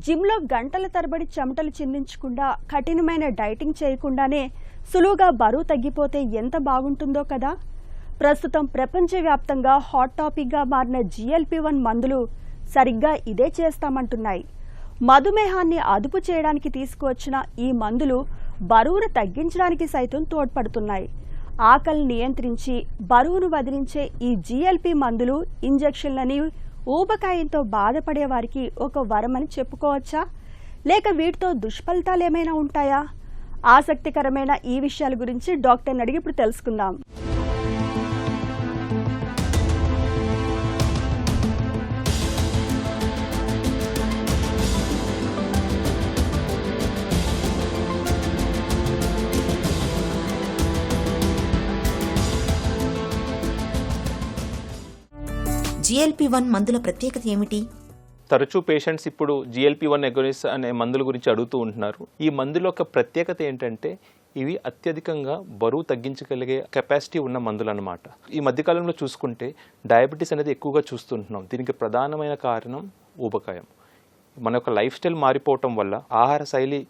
జిమ్లో గంటల తరబడి చెమటలు చిందించకుండా కఠినమైన డైటింగ్ చేయకుండానే సులువుగా బరువు తగ్గిపోతే ఎంత బాగుంటుందో కదా. ప్రస్తుతం ప్రపంచవ్యాప్తంగా హాట్ టాపిక్గా మారిన GLP-1 మందులు సరిగ్గా ఇదే చేస్తామంటున్నాయి. మధుమేహాన్ని అదుపు చేయడానికి తీసుకువచ్చిన ఈ మందులు బరువును తగ్గించడానికి సైతం తోడ్పడుతున్నాయి. ఆకలిని నియంత్రించి బరువును వదిలించే ఈ GLP మందులు ఇంజెక్షన్లని ఊబకాయంతో బాధపడే వారికి ఒక వరమని చెప్పుకోవచ్చా, లేక వీటితో దుష్ఫలితాలు ఏమైనా ఉంటాయా? ఆసక్తికరమైన ఈ విషయాల గురించి డాక్టర్ని అడిగి ఇప్పుడు తెలుసుకుందాం. GLP-1 మందుల ప్రత్యేకత ఏమిటి? తరచూ పేషెంట్స్ ఇప్పుడు GLP-1 అగోనిస్ట్ అనే మందుల గురించి అడుగుతూ ఉంటున్నారు. ఈ మందుల యొక్క ప్రత్యేకత ఏంటంటే ఇవి అత్యధికంగా బరువు తగ్గించగలిగే కెపాసిటీ ఉన్న మందులు అన్నమాట. ఈ మధ్యకాలంలో చూసుకుంటే డయాబెటీస్ అనేది ఎక్కువగా చూస్తుంటున్నాం. దీనికి ప్రధానమైన కారణం ఊబకాయం. మన యొక్క లైఫ్ స్టైల్ మారిపోవటం వల్ల, ఆహార శైలి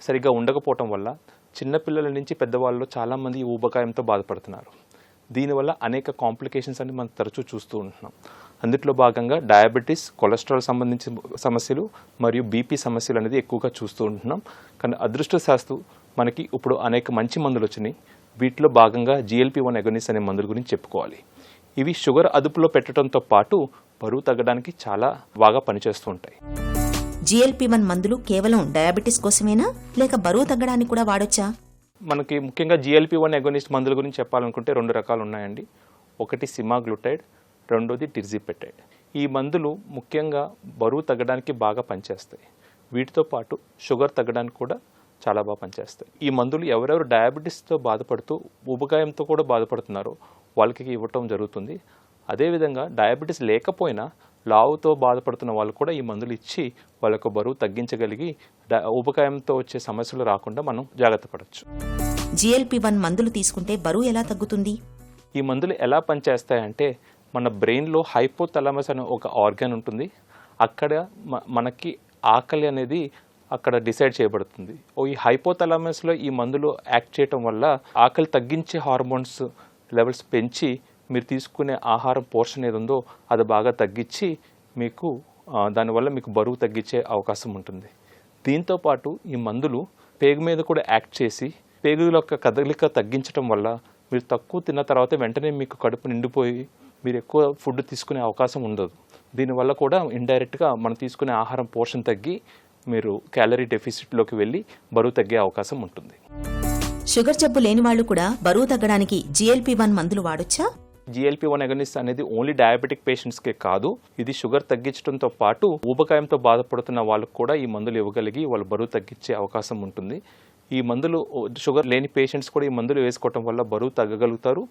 సరిగ్గా ఉండకపోవటం వల్ల చిన్నపిల్లల నుంచి పెద్దవాళ్ళలో చాలామంది ఈ ఊబకాయంతో బాధపడుతున్నారు. దీనివల్ల అనేక కాంప్లికేషన్స్ అని మనం తరచూ చూస్తూ ఉంటున్నాం. అందులో భాగంగా డయాబెటీస్, కొలెస్ట్రాల్ సంబంధించిన సమస్యలు మరియు బీపీ సమస్యలు అనేది ఎక్కువగా చూస్తూ ఉంటున్నాం. కానీ అదృష్టశాస్తు మనకి ఇప్పుడు అనేక మంచి మందులు వచ్చినాయి. వీటిలో భాగంగా GLP-1 అగోనిస్ట్ అనే మందుల గురించి చెప్పుకోవాలి. ఇవి షుగర్ అదుపులో పెట్టడంతో పాటు బరువు తగ్గడానికి చాలా బాగా పనిచేస్తూ ఉంటాయి. GLP-1 మందులు కేవలం డయాబెటీస్ కోసమేనా, లేక బరువు తగ్గడానికి కూడా వాడొచ్చా? మనకి ముఖ్యంగా GLP-1 అగోనిస్ట్ మందుల గురించి చెప్పాలనుకుంటే 2 రకాలు ఉన్నాయండి. ఒకటి సిమాగ్లూటైడ్, రెండోది టిర్జిపెటైడ్. ఈ మందులు ముఖ్యంగా బరువు తగ్గడానికి బాగా పనిచేస్తాయి. వీటితో పాటు షుగర్ తగ్గడానికి కూడా చాలా బాగా పనిచేస్తాయి. ఈ మందులు ఎవరెవరు డయాబెటీస్తో బాధపడుతూ ఊబకాయంతో కూడా బాధపడుతున్నారో వాళ్ళకి ఇవ్వటం జరుగుతుంది. అదేవిధంగా డయాబెటీస్ లేకపోయినా లావుతో బాధపడుతున్న వాళ్ళు కూడా ఈ మందులు ఇచ్చి వాళ్ళకు బరువు తగ్గించగలిగి ఊబకాయంతో వచ్చే సమస్యలు రాకుండా మనం జాగ్రత్త పడవచ్చు. GLP-1 మందులు తీసుకుంటే బరువు ఎలా తగ్గుతుంది? ఈ మందులు ఎలా పనిచేస్తాయంటే మన బ్రెయిన్లో హైపోథాలమస్ అనే ఒక ఆర్గాన్ ఉంటుంది. అక్కడ మనకి ఆకలి అనేది అక్కడ డిసైడ్ చేయబడుతుంది. ఈ హైపోథాలమస్లో ఈ మందులు యాక్ట్ చేయటం వల్ల ఆకలి తగ్గించే హార్మోన్స్ లెవెల్స్ పెంచి మీరు తీసుకునే ఆహారం పోర్షన్ ఏది ఉందో అది బాగా తగ్గించి మీకు దానివల్ల మీకు బరువు తగ్గించే అవకాశం ఉంటుంది. దీంతోపాటు ఈ మందులు పేగు మీద కూడా యాక్ట్ చేసి పేగుల యొక్క కదలిక తగ్గించడం వల్ల మీరు తక్కువ తిన్న తర్వాత వెంటనే మీకు కడుపు నిండిపోయి మీరు ఎక్కువ ఫుడ్ తీసుకునే అవకాశం ఉండదు. దీనివల్ల కూడా ఇండైరెక్ట్గా మనం తీసుకునే ఆహారం పోర్షన్ తగ్గి మీరు క్యాలరీ డెఫిసిట్లోకి వెళ్ళి బరువు తగ్గే అవకాశం ఉంటుంది. షుగర్ జబ్బు లేని వాళ్ళు కూడా బరువు తగ్గడానికి GLP-1 మందులు వాడొచ్చా? GLP-1 అగోనిస్ట్ అనేది ఓన్లీ డయాబెటిక్ పేషెంట్స్కే కాదు, ఇది షుగర్ తగ్గించడంతో పాటు ఊబకాయంతో బాధపడుతున్న వాళ్ళకు కూడా ఈ మందులు ఇవ్వగలిగి వాళ్ళు బరువు తగ్గించే అవకాశం ఉంటుంది. ఈ మందులు షుగర్ లేని పేషెంట్స్ కూడా ఈ మందులు వేసుకోవటం వల్ల బరువు తగ్గగలుగుతారు.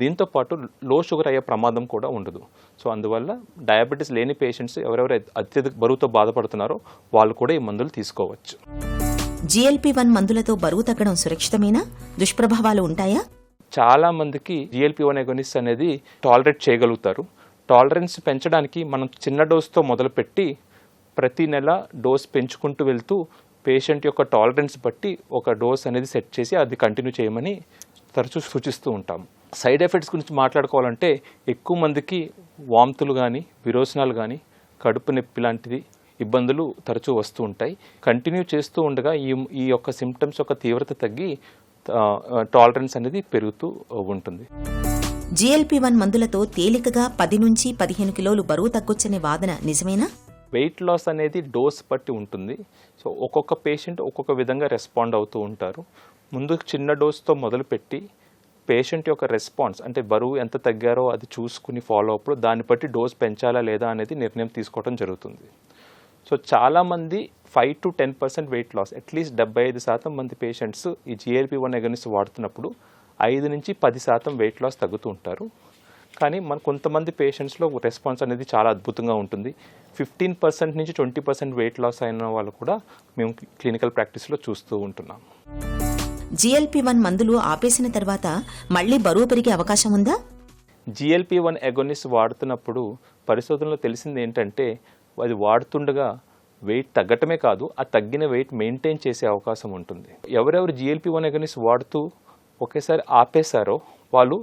దీంతో పాటు లో షుగర్ అయ్యే ప్రమాదం కూడా ఉండదు. సో అందువల్ల డయాబెటీస్ లేని పేషెంట్స్ ఎవరెవరు అత్యధిక బరువుతో బాధపడుతున్నారో వాళ్ళు కూడా ఈ మందులు తీసుకోవచ్చు. GLP-1 మందులతో బరువు తగ్గడం సురక్షితమేనా? దుష్ప్రభావాలు ఉంటాయా? చాలా మందికి GLP-1 అగోనిస్ట్ అనేది టాలరేట్ చేయగలుగుతారు. టాలరెన్స్ పెంచడానికి మనం చిన్న డోస్తో మొదలుపెట్టి ప్రతి నెల డోస్ పెంచుకుంటూ వెళ్తూ పేషెంట్ యొక్క టాలరెన్స్ బట్టి ఒక డోస్ అనేది సెట్ చేసి అది కంటిన్యూ చేయమని తరచూ సూచిస్తూ ఉంటాం. సైడ్ ఎఫెక్ట్స్ గురించి మాట్లాడుకోవాలంటే ఎక్కువ మందికి వాంతులు కానీ, విరోచనాలు కానీ, కడుపు నొప్పి లాంటిది ఇబ్బందులు తరచూ వస్తూ ఉంటాయి. కంటిన్యూ చేస్తూ ఉండగా ఈ యొక్క సిమ్టమ్స్ యొక్క తీవ్రత తగ్గి టాలరెన్స్ అనేది పెరుగుతూ ఉంటుంది. GLP-1 మందులతో తేలికగా 10 నుంచి 15 కిలోలు బరువు తగ్గొచ్చనే వాదన నిజమేనా? వెయిట్ లాస్ అనేది డోస్ బట్టి ఉంటుంది. సో ఒక్కొక్క పేషెంట్ ఒక్కొక్క విధంగా రెస్పాండ్ అవుతూ ఉంటారు. ముందు చిన్న డోస్తో మొదలుపెట్టి పేషెంట్ యొక్క రెస్పాన్స్ అంటే బరువు ఎంత తగ్గారో అది చూసుకుని ఫాలో అప్పుడు దాన్ని బట్టి డోస్ పెంచాలా లేదా అనేది నిర్ణయం తీసుకోవడం జరుగుతుంది. సో చాలామంది 5 to 10% వెయిట్ లాస్, అట్లీస్ట్ 75% మంది పేషెంట్స్ ఈ GLP-1 అగోనిస్ట్ వాడుతున్నప్పుడు 5 నుంచి 10% వెయిట్ లాస్ తగ్గుతూ ఉంటారు. కానీ కొంతమంది పేషెంట్స్లో రెస్పాన్స్ అనేది చాలా అద్భుతంగా ఉంటుంది. 15% నుంచి 20% వెయిట్ లాస్ అయిన వాళ్ళు కూడా మేము క్లినికల్ ప్రాక్టీస్లో చూస్తూ ఉంటున్నాం. GLP-1 మందులు ఆపేసిన తర్వాత మళ్ళీ బరువు పెరిగే అవకాశం ఉందా? GLP-1 అగోనిస్ట్ వాడుతున్నప్పుడు పరిశోధనలో తెలిసింది ఏంటంటే అది వాడుతుండగా వెయిట్ తగ్గటమే కాదు, ఆ తగ్గిన వెయిట్ మెయింటైన్ చేసే అవకాశం ఉంటుంది. ఎవరెవరు GLP-1 అగనిస్ట్ వాడుతూ ఒకేసారి ఆపేశారో వాళ్ళు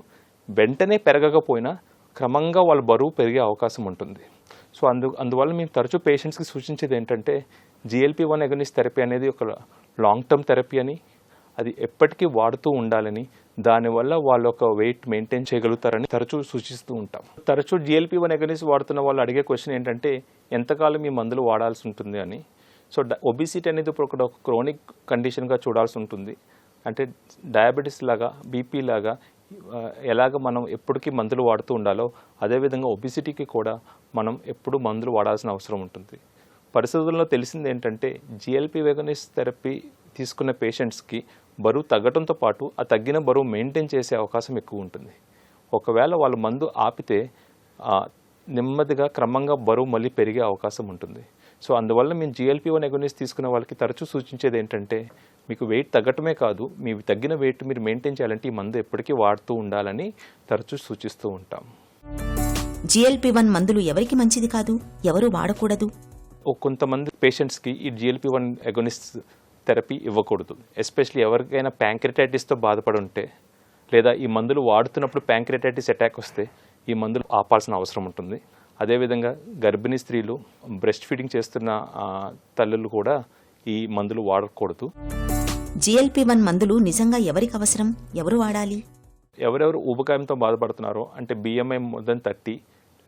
వెంటనే పెరగకపోయినా క్రమంగా వాళ్ళ బరువు పెరిగే అవకాశం ఉంటుంది. సో అందువల్ల మేము తరచూ పేషెంట్స్కి సూచించేది ఏంటంటే GLP-1 అగనిస్ట్ థెరపీ అనేది ఒక లాంగ్ టర్మ్ థెరపీ అని, అది ఎప్పటికీ వాడుతూ ఉండాలని, దానివల్ల వాళ్ళు ఒక వెయిట్ మెయింటైన్ చేయగలుగుతారని తరచూ సూచిస్తూ ఉంటాం. తరచూ GLP-1 అగనిస్ట్ వాడుతున్న వాళ్ళు అడిగే క్వశ్చన్ ఏంటంటే ఎంతకాలం ఈ మందులు వాడాల్సి ఉంటుంది అని. సో ఒబిసిటీ అనేది ఇప్పుడు ఒక క్రోనిక్ కండిషన్గా చూడాల్సి ఉంటుంది. అంటే డయాబెటీస్ లాగా, బీపీ లాగా ఎలాగ మనం ఎప్పటికీ మందులు వాడుతూ ఉండాలో అదేవిధంగా ఒబిసిటీకి కూడా మనం ఎప్పుడు మందులు వాడాల్సిన అవసరం ఉంటుంది. పరిశోధనలో తెలిసింది ఏంటంటే GLP-1 అగనిస్ట్ థెరపీ తీసుకున్న పేషెంట్స్కి బరువు తగ్గడంతో పాటు ఆ తగ్గిన బరువు మెయింటైన్ చేసే అవకాశం ఎక్కువ ఉంటుంది. ఒకవేళ వాళ్ళు మందు ఆపితే నెమ్మదిగా క్రమంగా బరువు మళ్ళీ పెరిగే అవకాశం ఉంటుంది. సో అందువల్ల మేము GLP-1 అగనిస్ట్ తీసుకున్న వాళ్ళకి తరచూ సూచించేది ఏంటంటే మీకు వెయిట్ తగ్గటమే కాదు, మీ తగ్గిన వెయిట్ మీరు మెయింటైన్ చేయాలంటే ఈ మందు ఎప్పటికీ వాడుతూ ఉండాలని తరచూ సూచిస్తూ ఉంటాం. GLP-1 మందులు ఎవరికి మంచిది కాదు, ఎవరు వాడకూడదు? కొంతమంది పేషెంట్స్కి ఈ GLP-1 అగనిస్ట్ థెరపీ ఇవ్వకూడదు. ఎస్పెషల్లీ ఎవరికైనా ప్యాంక్రియాటైటిస్తో బాధపడి ఉంటే లేదా ఈ మందులు వాడుతున్నప్పుడు ప్యాంక్రియాటైటిస్ అటాక్ వస్తే ఈ మందులు ఆపాల్సిన అవసరం ఉంటుంది. అదేవిధంగా గర్భిణీ స్త్రీలు, బ్రెస్ట్ ఫీడింగ్ చేస్తున్న తల్లులు కూడా ఈ మందులు వాడకూడదు. GLP-1 మందులు నిజంగా ఎవరికి అవసరం, ఎవరు వాడాలి? ఎవరెవరు ఊబకాయంతో బాధపడుతున్నారో, అంటే BMI more than 30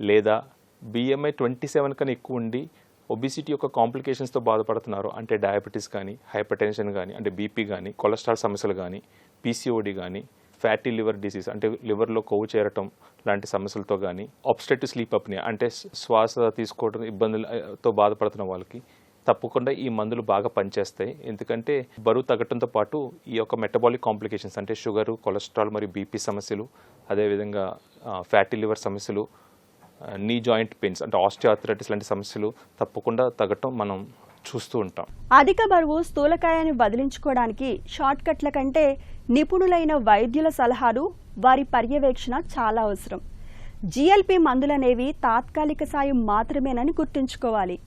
లేదా BMI 27 కన్నా ఎక్కువ ఉండి ఒబిసిటీ యొక్క కాంప్లికేషన్స్తో బాధపడుతున్నారు, అంటే డయాబెటీస్ కానీ, హైపర్ టెన్షన్ కానీ, అంటే బీపీ కానీ, కొలెస్ట్రాల్ సమస్యలు కానీ, PCOD కానీ, ఫ్యాటీ లివర్ డిసీజ్ అంటే లివర్లో కొవ్వు చేరటం లాంటి సమస్యలతో కానీ, ఆబ్స్ట్రక్టివ్ స్లీప్ అప్నియా అంటే శ్వాస తీసుకోవడం ఇబ్బందులతో బాధపడుతున్న వాళ్ళకి తప్పకుండా ఈ మందులు బాగా పనిచేస్తాయి. ఎందుకంటే బరువు తగ్గడంతో పాటు ఈ యొక్క మెటబాలిక్ కాంప్లికేషన్స్ అంటే షుగరు, కొలెస్ట్రాల్ మరియు బీపీ సమస్యలు, అదేవిధంగా ఫ్యాటీ లివర్ సమస్యలు, నీ జాయింట్ పెయిన్స్ అంటే ఆస్టియోఆర్థరైటిస్ లాంటి సమస్యలు తప్పకుండా తగ్గటం మనం చూస్తూ ఉంటాం. అధిక బరువు స్థూలకాయాన్ని వదిలించుకోవడానికి షార్ట్ కట్ల కంటే నిపుణులైన వైద్యుల సలహాలు, వారి పర్యవేక్షణ చాలా అవసరం. GLP మందులనేవి తాత్కాలిక సాయం మాత్రమేనని గుర్తుంచుకోవాలి.